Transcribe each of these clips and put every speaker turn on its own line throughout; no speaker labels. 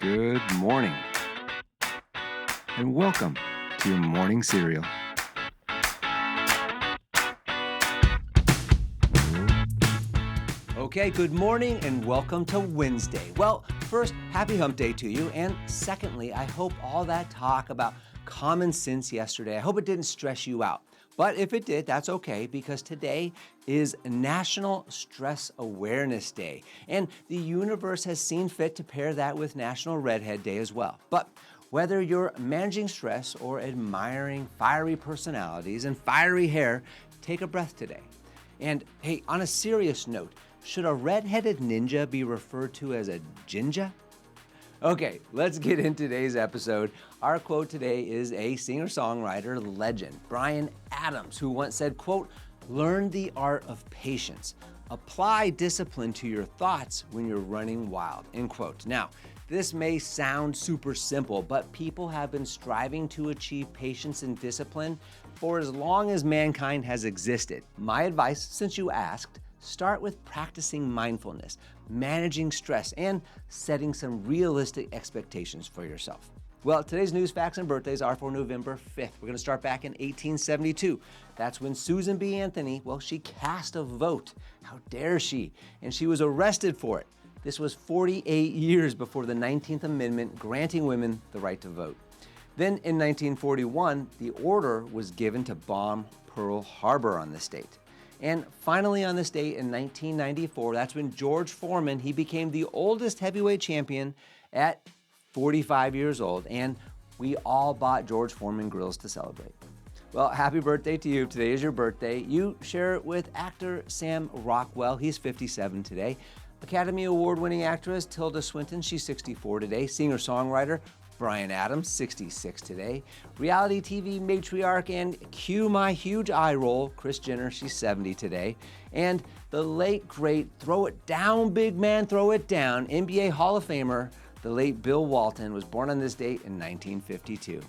Good morning, and welcome to your morning cereal.
Okay, good morning and welcome to Wednesday. Well, first, happy hump day to you. And secondly, I hope all that talk about common sense yesterday, I hope it didn't stress you out. But if it did, that's okay, because today is National Stress Awareness Day. And the universe has seen fit to pair that with National Redhead Day as well. But whether you're managing stress or admiring fiery personalities and fiery hair, take a breath today. And hey, on a serious note, should a red-headed ninja be referred to as a jinja? Okay, let's get into today's episode. Our quote today is a singer-songwriter legend, Bryan Adams, who once said, quote, "Learn the art of patience. Apply discipline to your thoughts when you're running wild," end quote. Now, this may sound super simple, but people have been striving to achieve patience and discipline for as long as mankind has existed. My advice, since you asked, start with practicing mindfulness, managing stress, and setting some realistic expectations for yourself. Well, today's news, facts, and birthdays are for November 5th. We're going to start back in 1872. That's when Susan B. Anthony, she cast a vote. How dare she? And she was arrested for it. This was 48 years before the 19th Amendment granting women the right to vote. Then in 1941, the order was given to bomb Pearl Harbor on the state. And finally on this date in 1994, that's when George Foreman, he became the oldest heavyweight champion at 45 years old. And we all bought George Foreman grills to celebrate. Well, happy birthday to you. Today is your birthday. You share it with actor Sam Rockwell. He's 57 today. Academy Award-winning actress Tilda Swinton, she's 64 today. Singer-songwriter Bryan Adams, 66 today. Reality TV matriarch and cue my huge eye roll, Kris Jenner, she's 70 today. And the late, great, throw it down, big man, throw it down, NBA Hall of Famer, the late Bill Walton, was born on this date in 1952.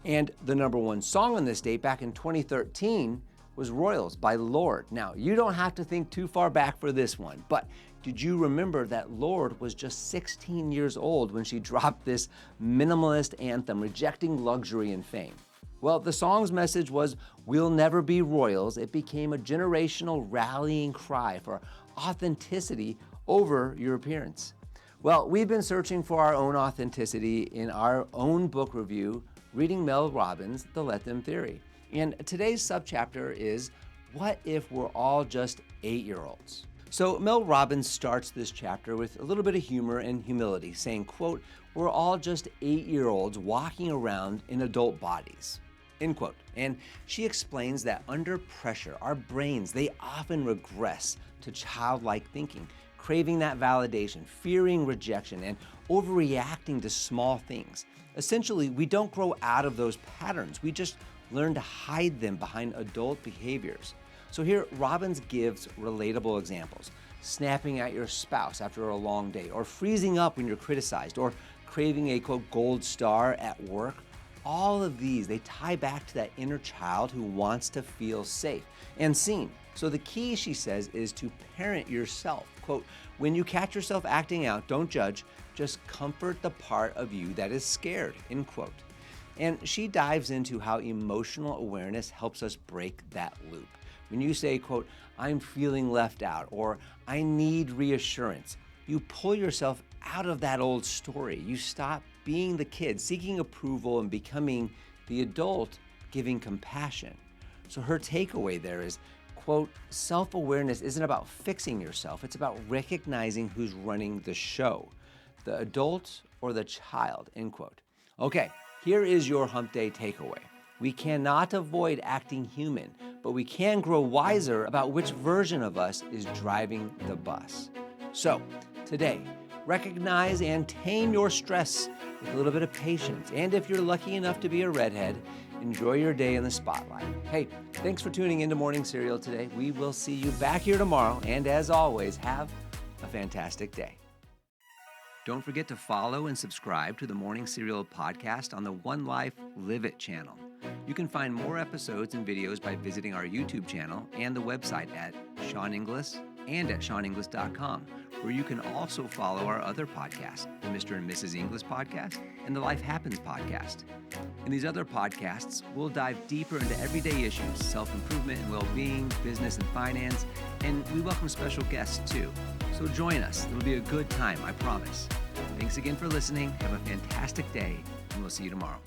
And the number one song on this date back in 2013 was Royals by Lorde. Now, you don't have to think too far back for this one, but did you remember that Lorde was just 16 years old when she dropped this minimalist anthem, rejecting luxury and fame? Well, the song's message was, "We'll never be royals." It became a generational rallying cry for authenticity over your appearance. Well, we've been searching for our own authenticity in our own book review, reading Mel Robbins' The Let Them Theory. And today's subchapter is, what if we're all just 8-year-olds? So Mel Robbins starts this chapter with a little bit of humor and humility, saying, quote, "We're all just 8-year-olds walking around in adult bodies," end quote. And she explains that under pressure, our brains, they often regress to childlike thinking, craving that validation, fearing rejection, and overreacting to small things. Essentially, we don't grow out of those patterns. We just learn to hide them behind adult behaviors. So here, Robbins gives relatable examples. Snapping at your spouse after a long day, or freezing up when you're criticized, or craving a, quote, gold star at work. All of these, they tie back to that inner child who wants to feel safe and seen. So the key, she says, is to parent yourself. Quote, "When you catch yourself acting out, don't judge, just comfort the part of you that is scared," end quote. And she dives into how emotional awareness helps us break that loop. When you say, quote, "I'm feeling left out," or "I need reassurance," you pull yourself out of that old story. You stop being the kid, seeking approval, and becoming the adult, giving compassion. So her takeaway there is, quote, "Self-awareness isn't about fixing yourself. It's about recognizing who's running the show, the adult or the child," end quote. Okay, here is your hump day takeaway. We cannot avoid acting human, but we can grow wiser about which version of us is driving the bus. So, today, recognize and tame your stress with a little bit of patience. And if you're lucky enough to be a redhead, enjoy your day in the spotlight. Hey, thanks for tuning into Morning Cereal today. We will see you back here tomorrow. And as always, have a fantastic day. Don't forget to follow and subscribe to the Morning Cereal podcast on the One Life Live It channel. You can find more episodes and videos by visiting our YouTube channel and the website at Sean Inglis and at SeanInglis.com,
where you can also follow our other podcasts, the Mr. and Mrs. English podcast and the Life Happens podcast. In these other podcasts, we'll dive deeper into everyday issues, self-improvement and well-being, business and finance, and we welcome special guests too. So join us. It'll be a good time, I promise. Thanks again for listening. Have a fantastic day, and we'll see you tomorrow.